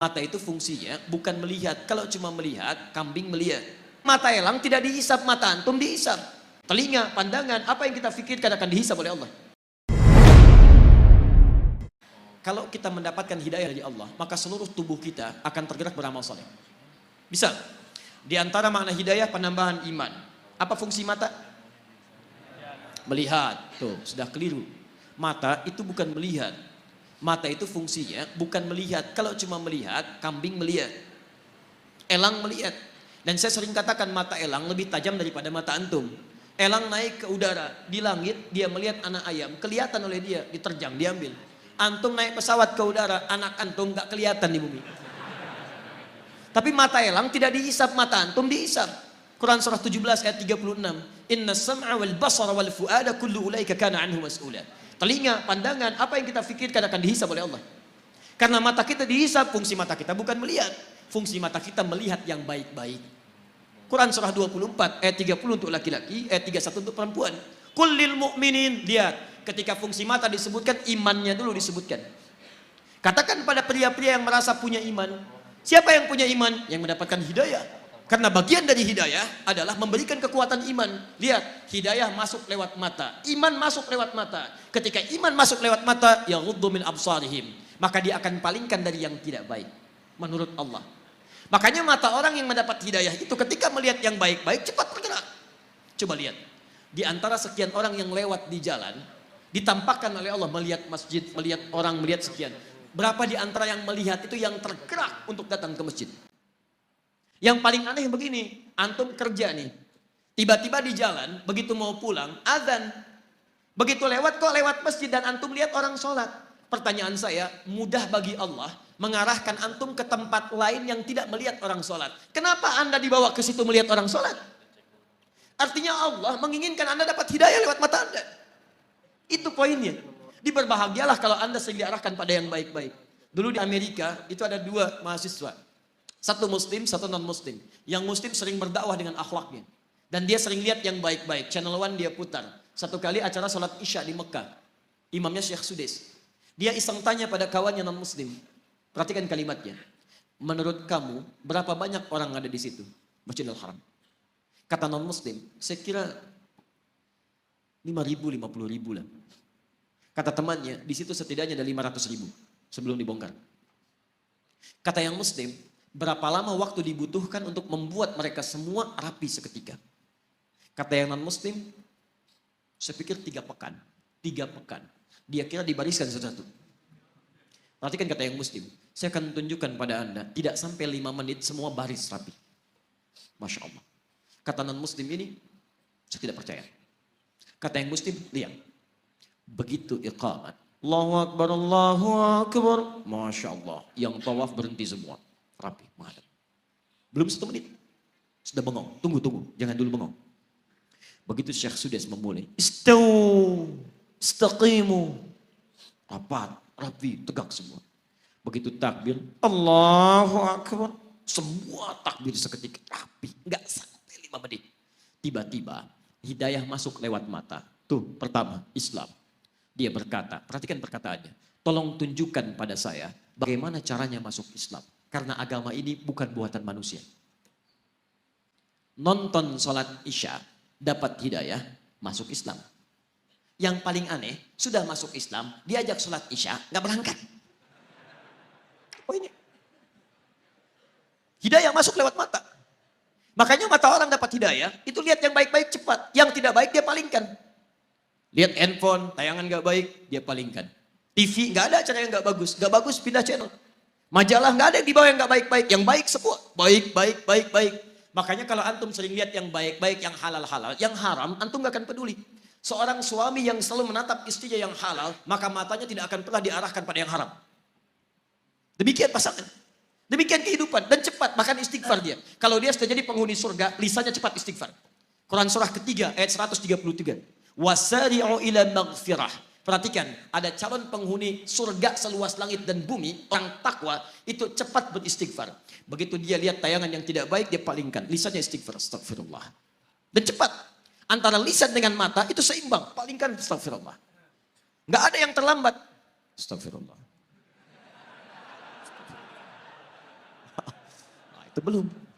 Mata itu fungsinya bukan melihat. Kalau cuma melihat, kambing melihat. Mata elang tidak dihisap, mata antum dihisap. Telinga, pandangan, apa yang kita pikirkan akan dihisap oleh Allah. Kalau kita mendapatkan hidayah dari Allah, maka seluruh tubuh kita akan tergerak beramal saleh. Bisa. Di antara makna hidayah penambahan iman. Apa fungsi mata? Melihat. Tuh, sudah keliru. Mata itu bukan melihat. Mata itu fungsinya bukan melihat. Kalau cuma melihat, kambing melihat. Elang melihat. Dan saya sering katakan mata elang lebih tajam daripada mata antum. Elang naik ke udara, di langit dia melihat anak ayam, kelihatan oleh dia, diterjang, diambil. Antum naik pesawat ke udara, anak antum gak kelihatan di bumi. Tapi mata elang tidak dihisap, mata antum dihisap. Quran surah 17 ayat 36. Inna sam'a wal basara wal fu'ada kullu ulaika kana anhu mas'ula. Telinga, pandangan, apa yang kita pikirkan akan dihisap oleh Allah. Karena mata kita dihisap, fungsi mata kita bukan melihat. Fungsi mata kita melihat yang baik-baik. Quran surah 24 ayat 30 untuk laki-laki, ayat 31 untuk perempuan. Kullil mu'minin, lihat. Ketika fungsi mata disebutkan, imannya dulu disebutkan. Katakan pada pria-pria yang merasa punya iman. Siapa yang punya iman? Yang mendapatkan hidayah. Karena bagian dari hidayah adalah memberikan kekuatan iman. Lihat, hidayah masuk lewat mata. Iman masuk lewat mata. Ketika iman masuk lewat mata, yaghuddu min absarihim. Maka dia akan palingkan dari yang tidak baik. Menurut Allah. Makanya mata orang yang mendapat hidayah itu ketika melihat yang baik-baik, cepat bergerak. Coba lihat. Di antara sekian orang yang lewat di jalan, ditampakkan oleh Allah melihat masjid, melihat orang, melihat sekian. Berapa di antara yang melihat itu yang tergerak untuk datang ke masjid? Yang paling aneh begini, antum kerja nih. Tiba-tiba di jalan, begitu mau pulang, azan. Begitu lewat, kok lewat masjid dan antum lihat orang sholat. Pertanyaan saya, mudah bagi Allah mengarahkan antum ke tempat lain yang tidak melihat orang sholat. Kenapa anda dibawa ke situ melihat orang sholat? Artinya Allah menginginkan anda dapat hidayah lewat mata anda. Itu poinnya. Diberbahagialah kalau anda sering diarahkan pada yang baik-baik. Dulu di Amerika, itu ada dua mahasiswa. Satu muslim, satu non muslim. Yang muslim sering berdakwah dengan akhlaknya. Dan dia sering lihat yang baik-baik. Channel One dia putar. Satu kali acara salat Isya di Mekah. Imamnya Syekh Sudais. Dia iseng tanya pada kawannya non muslim. Perhatikan kalimatnya. Menurut kamu, berapa banyak orang ada di situ? Masjidil Haram. Kata non muslim, saya kira 5.000, 50.000 lah. Kata temannya, di situ setidaknya ada 500.000 sebelum dibongkar. Kata yang muslim, berapa lama waktu dibutuhkan untuk membuat mereka semua rapi seketika? Kata yang non muslim, saya pikir 3 pekan. 3 pekan. Dia kira dibariskan satu-satu. Perhatikan kata yang muslim, saya akan tunjukkan pada anda, tidak sampai 5 menit semua baris rapi. Masya Allah. Kata non muslim ini, saya tidak percaya. Kata yang muslim, lihat. Begitu iqamat. Allahu Akbar, Allahu Akbar. Masya Allah. Yang tawaf berhenti semua. Rapi, menghadap. Belum 1 menit. Sudah bengong. Tunggu. Jangan dulu bengong. Begitu Syekh Sudais memulai. Istaw. Istaqimu. Rapat, rapi, tegak semua. Begitu takbir. Allahu Akbar. Semua takbir seketika. Rapi. Enggak sampai 5 menit. Tiba-tiba hidayah masuk lewat mata. Tuh, pertama, Islam. Dia berkata, perhatikan perkataannya. Tolong tunjukkan pada saya bagaimana caranya masuk Islam. Karena agama ini bukan buatan manusia. Nonton sholat Isya, dapat hidayah, masuk Islam. Yang paling aneh, sudah masuk Islam, diajak sholat Isya, gak berangkat. Oh ini. Hidayah masuk lewat mata. Makanya mata orang dapat hidayah, itu lihat yang baik-baik cepat. Yang tidak baik dia palingkan. Lihat handphone, tayangan gak baik, dia palingkan. TV, gak ada acara yang gak bagus. Gak bagus, pindah channel. Majalah gak ada yang di bawah yang gak baik-baik. Yang baik semua. Baik. Makanya kalau antum sering lihat yang baik-baik, yang halal-halal, yang haram, antum gak akan peduli. Seorang suami yang selalu menatap istrinya yang halal, maka matanya tidak akan pernah diarahkan pada yang haram. Demikian pasangan. Demikian kehidupan. Dan cepat, bahkan istighfar dia. Kalau dia sudah jadi penghuni surga, lisannya cepat istighfar. Quran surah ketiga ayat 133. Wasari'u ila maghfirah. Perhatikan, ada calon penghuni surga seluas langit dan bumi, orang takwa itu cepat beristighfar. Begitu dia lihat tayangan yang tidak baik, dia palingkan. Lisannya istighfar, astagfirullah. Dan cepat, antara lisan dengan mata itu seimbang, palingkan, astagfirullah. Nggak ada yang terlambat, astagfirullah. Itu belum.